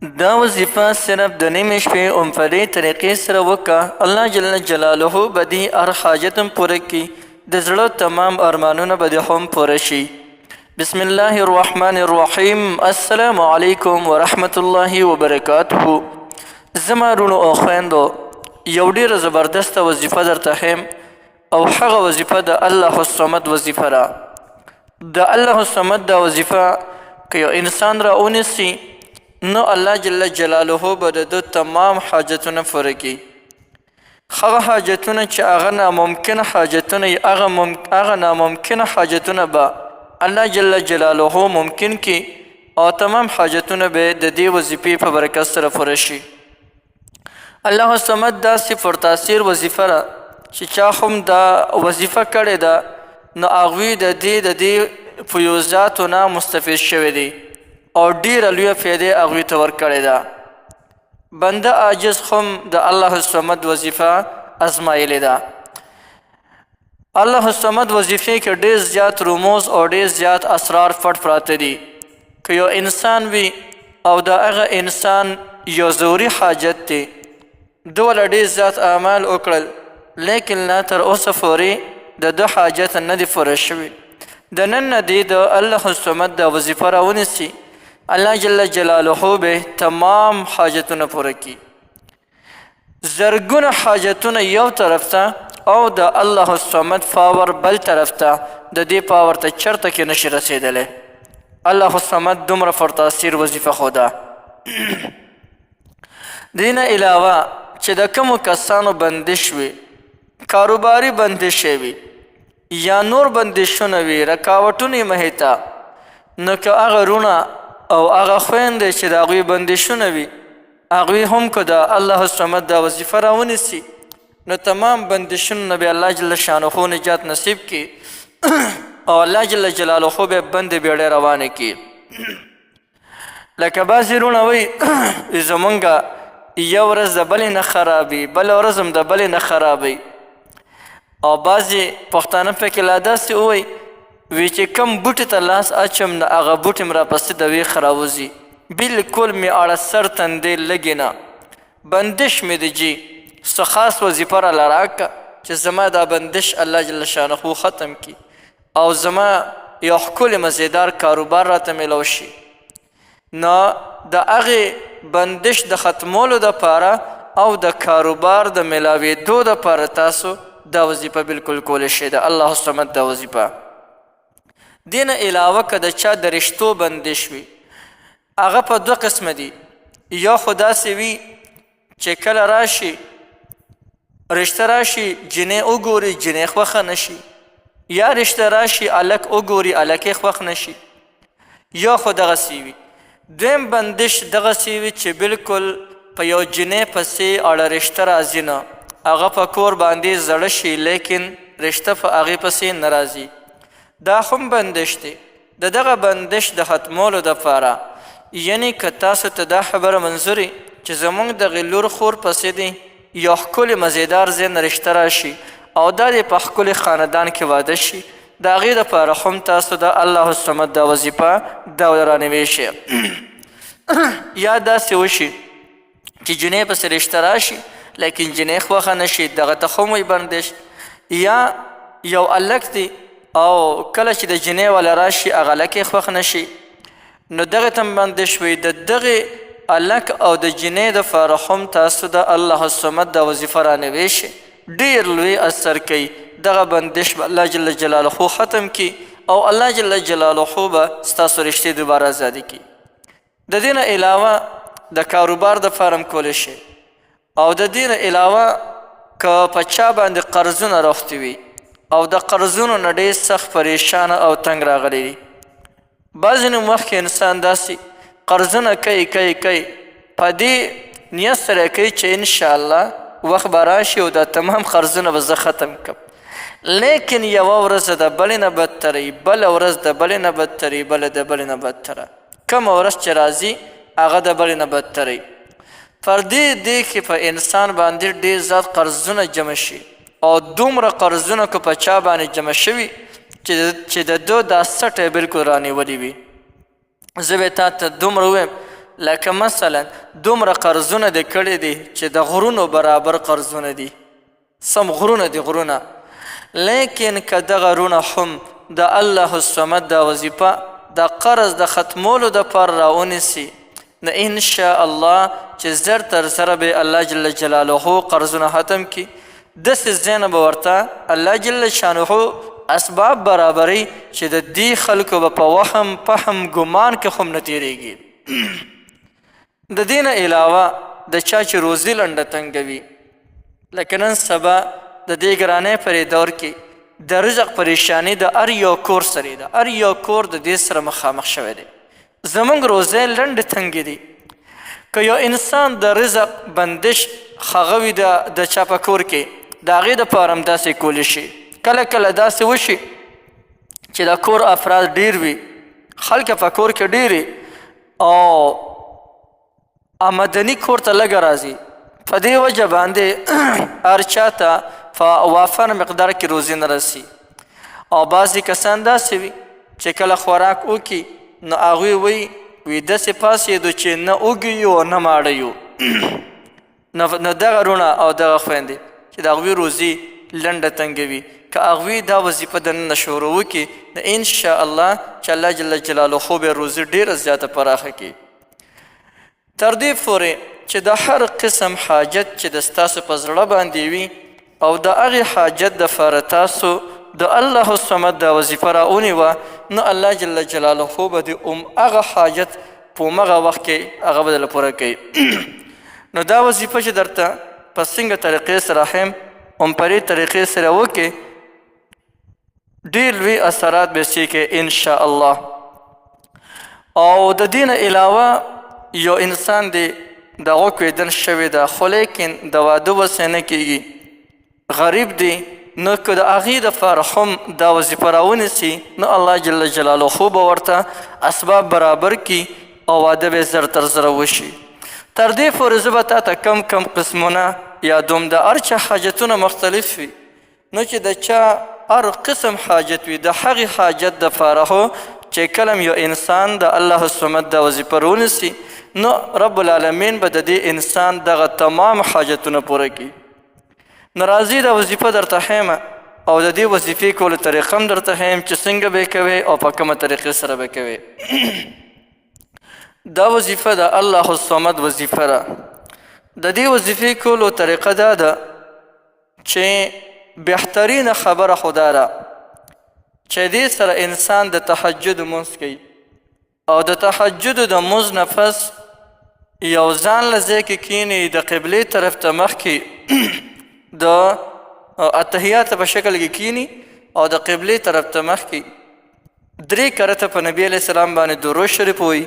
دا وظیفه صرف د نیمې شپې هم په دې طریقې سره وکړه الله جل جلاله به دې هر حاجت هم پوره کړي د زړه تمام ارمانونه به دې هم پوره شي. بسم الله الرحمن الرحیم. السلام علیکم ورحمت الله وبرکاته. زما رونو او خویندو یو ډېره زبردسته وظیفه درته ښیم او هغه وظیفه د الله الصمد وظیفه ده. د الله الصمد دا وظیفه که یو انسان را ونیسي نو الله جل جلاله به د تمام حاجتونه پوره کړي. هغه حاجتونه چې هغه ناممکنه حاجتونه هغه ناممکنه حاجتونه به الله جل جلاله ممکن کړي او تمام حاجتونه به د دې وظیفې په برکت سره پوره شي. الله الصمد داسې پرتاثیر وظیفه ده چې چا هم دا وظیفه کړې ده نو هغوی د دې فیوزاتو نه مستفید شوي دي او ډیره لویه فایده هغوی ته ورکړې ده. بنده عاجز هم د الله الصمد وظیفه ازمایلې ده. الله الصمد وظیفې کې ډېر زیات رموز او ډېر زیات اسرار پټ پراته دي. که یو انسان وي او د هغه انسان یو ضروري حاجت دی دوله ډېر زیات اعمال وکړل لیکن لا تر اوسه پورې د ده حاجت نه دی پوره شوي. د نن نه دی د الله الصمد دا وظیفه راونیسي الله جل جلاله به تمام حاجتونه پوره کړي. زرګونه حاجتونه یو طرف ته او د الله الصمد پاور بل طرف ته د دې پاور ته چرته کې نشي رسېدلی. الله الصمد دومره پرتاثیر وظیفه خو ده. د دې نه علاوه چې د کومو کسانو بندش وي کاروباري بندش وي یا نور بندشونه وي رکاوټونه مخې ته نو که هغه رونه او هغه خویندې چې د هغوی بندشونه وي هغوی هم که د الله الصمد دا وظیفه راونیسي نو تمام بندشونو نه به الله جل شانه نجات نصیب کړي او الله جل جلاله به بند بیړۍ روانې کړي. لکه بعضې رونه وایي زمونږ یو ورځ د بلې نه خرابي بله ورځ هم د بلې نه خرابي او بعضې پښتانه پکې لا داسې ووایي وی چې کم بوټي ته لاس اچم نه هغه بوټي م راپسې د ویښ راوځي بلکل مې اړه سر تندې لږې نه بندش مې د جي څه خاص وظیفه راله راکړه چې زما دا بندش الله جل شانه ختم کړي او زما یو ښکلی مزیدار کاروبار راته میلاو شي. نو د هغې بندش د ختمولو دپاره او د کاروبار د میلاوېدو دپاره تاسو دا وظیفه بلکل کولی شئ د الله الصمد دا وظیفه. دې نه علاوه که د چا د رشتو بندش وي هغه په دوه قسمه دي. یا خو داسې وي چې کله راشي رشته راشي جنۍ وګوري جنۍ خوښه نشي یا رشته راشي هلک وګوري هلک یې خوښ نشي یا خو دغسې وي. دویم بندش دغسې وي چې بلکل په یو جنۍ پسې اړه رشته راځي نه هغه په کور باندې زړه شي لیکن رشته په هغې پسې نه راځي. دا هم بندش دی. د دغه بندش د ختمولو دپاره یعنی که تاسو ته دا خبره منظوري چې زموږ دغې لور خور پسې دی یو ښکلې مزیدار ځای نه رشته راشي او دا د په ښکلي خاندان کې واده شي د هغې دپاره هم تاسو د الله الصمد دا وظیفه دا رانوی شي. یا داسې وشي چې جنۍ پسې رشته راشي لیکن جنۍ خوښه نشي دغه ته هم وی بندش. یا یو هلک دی او کله چې د جنۍ والا راشي هغه هلک یې خوښ نشي نو دغې ته هم بندش وي. د دغې هلک او د جنۍ دپاره هم تاسو د الله الصمد دا وظیفه رانوی شي. ډېر لوی اثر کوي. دغه بندش به الله جل جلاله ختم کړي او الله جل جلاله به ستاسو رشتې دوباره ازادي کړي. د دې نه علاوه د کاروبار دپاره هم کولی شي او د دې نه علاوه که په چا باندې قرضونه راوختي وي او د قرضونو نه ډېر سخت پریشانه او تنګ راغلی دي. بعضې نو مخکې انسان داسې قرضونه کوي په دې نیت سره کوي چې انشاءالله وخت به راشي او دا تمام قرضونه به زه ختم کړم لیکن یوه ورځ د بلې نه بدتري بله ورځ د بلې نه بدتري بله د بلې نه بدتره کومه ورځ چې راځي هغه د بلې نه بدتري. پر دې کې په انسان باندې ډېر زیات قرضونه جمع شي او دومره قرضونه که په چا باندې جمع شوي چې د ده دا سټه بلکل رانیولي وي. زه به تا ته دومره ووایم لکه مثلا دومره قرضونه دې کړي دي چې د غرونو برابر قرضونه دي، سم غرونه دي غرونه، لیکن که دغه غرونه هم د الله الصمد دا وظیفه د قرض د ختمولو دپاره راونیسي، نو انشاء الله چې زر تر زره به الله جل جلاله قرضونه ختم کړي. داسې ځای نه به ورته الله جل شانه اسباب برابري چې د دې خلکو به په وهم فهم ګمان کې هم نه تېرېږي. د دې نه علاوه د چا چې روزي لنډه تنګوي، لکه نن سبا د دې ګرانۍ پرې دور کې د رزق پریشانی د هر یو کور سره ده، هر یو کور د دې سره مخامخ شوی دی. زمونږ روزۍ لنډې تنګې دي. که یو انسان د رزق بندش هغه وي د چا په کور کې، د هغې دپاره هم داسې کولی شي. کله کله داسې وشي چې د کور افراد ډیر وي، خلک په کور کې ډیرې او آمدني کور ته لږه راځي، په دې وجه باندې هر چا ته په وافر مقدار کې روزي نه رسي. او بعضې کسان داسې وي چې کله خوراک وکړي نو هغوی وي داسې پاسېدو چې نه اوږي یو نه ماړه یو. نو دغه رونه او دغه خویندې چې د هغوی روزي لنډه تنګوي، که هغوی دا وظیفه دننه شروع وکړي نو انشاء الله چې الله جل جلاله به روزي ډېره زیاته پراخه کړي. تر دې پورې چې د هر قسم حاجت چې د ستاسو په زړه باندې وي او د هغې حاجت دپاره تاسو د الله الصمد دا وظیفه راونیوه، نو الله جل جلاله به د هغه حاجت په همغه وخت کې هغه به درله پوره کوي. نو دا وظیفه چې درته په څنګه طریقې سره هم په دې طریقې سره وکړې، ډېر لوی اثرات به یې کې انشاء الله. او د دې نه علاوه یو انسان دی دغه کویدن شوی ده، خو لیکن د واده وسې نه کېږي، غریب دی، نو که د هغې دپاره هم دا وظیفه راونیسي نو الله جل جلاله به ورته اسباب برابر کړي او واده به زر تر زره وشي. تر دې پورې زه به تا ته کم قسمونه یادوم. د هر چا حاجتونه مختلف وي، نو چې د چا هر قسم حاجت وي، د هغې حاجت دپاره هو چې کله یو انسان د الله الصمد دا وظیفه رونیسي نو رب العالمین به د دې انسان دغه تمام حاجتونه پوره کړي. نو راځي دا وظیفه درته ښیم او د دې وظیفې کولو طریقه هم درته ښیم چې څنګه به یې کوې او په کومه طریقې سره به کوې. دا وظیفه د الله الصمد وظیفه ده. د دې وظیفې کولو طریقه دا ده چې بهترینه خبره خو دا ده چې دې سره انسان د تهجد لمونځ کوي او د تهجد د لمونځ نه پس یو ځان له ځای کې کښېني، د قبلې طرف ته مخکې د اتحیات په شکل کې کښېني او د قبلې طرف ته مخکې 3 کرته په نبي علیه السلام باندې درود شریف وایي،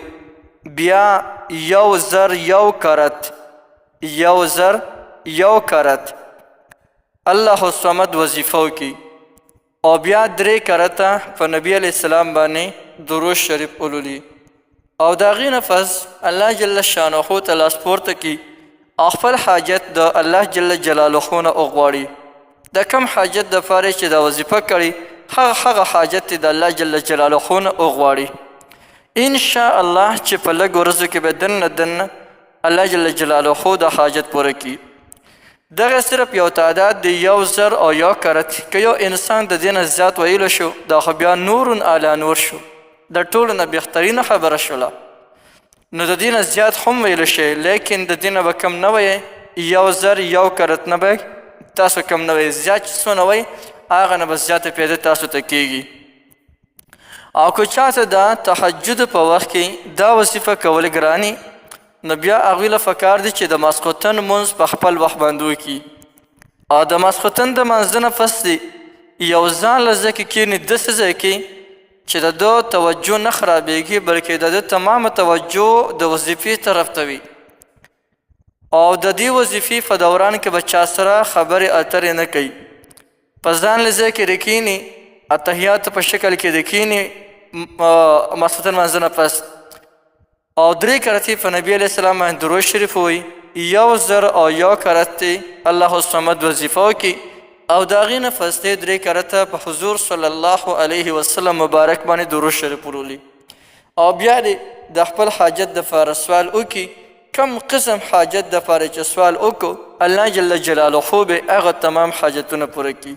بیا 1,000 کرت الله الصمد وظیفه وکړي او بیا 3 کرته په نبي علیه السلام باندې درود شریف ولولي او د هغې نه پس الله جل شانه ته لاس پورته کړي او خپل حاجت د الله جل جلاله نه وغواړي. د کم حاجت دپاره چې دا وظیفه کړي هغه حاجت د الله جل جلاله نه وغواړي. انشاء الله چې په لږ ورځو کې به دننه الله جل جلاله د حاجت پوره کړي. دغه صرف یو تعداد د 1,000 کرت، که یو انسان د دې نه زیات ویلو شو دا خو بیا نور علی نور شو، د ټولو نه بهترینه خبره شوله. نو د دې نه زیات هم ویلو شي، لیکن د دې نه به کم نه وایې، 1,000 کرت نه به تاسو کم نه وایې، زیات چې څونه وایي هغه نه به زیاته پیدا تاسو ته کېږي. او که چاته د تهجد په وخت کې دا وظیفه کول ګراني، نو بیا هغوی له پکار دی چې د ماسخوتن لمونځ په خپل وخت باندې وکړي او د ماسخوتن د لمانځه نه پس دی یو ځان له ځای کې کښېني داسې ځای کې چې د ده توجه نه خرابېږي، بلکې د ده تمامه توجه د وظیفې طرف ته وي او د دې وظیفې په دوران کې به چا سره خبرې اترې نه کوي. په ځان له ځای کې کښېني، اتحیاتو په شکل کې کښېني ماسخوتن لمانځه نه پس او 3 کرتې په نبي علیه السلام باندې درود شریف وایي، 1,000 کرتې الله الصمد وظیفه وکړي او د هغې نه پس 3 کرته په حضور صلی الله علیه وسلم مبارک باندې درود شریف ولولي. او بیا دې د خپل حاجت دپاره سوال وکړي. کم قسم حاجت دپاره چې سوال وکړو الله جل جلاله به هغه تمام حاجتونه پوره کړي.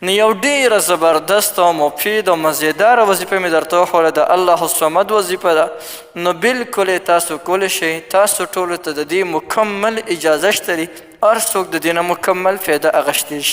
نو یو ډېره زبردست او مفید او مزیداره وظیفه مې درته وښوله د الله الصمد وظیفه ده. نو بلکل یې تاسو کولی شئ. تاسو ټولو ته د دې مکمل اجازه شته دي، هر څوک د دې نه مکمل فایده اخیستی شي.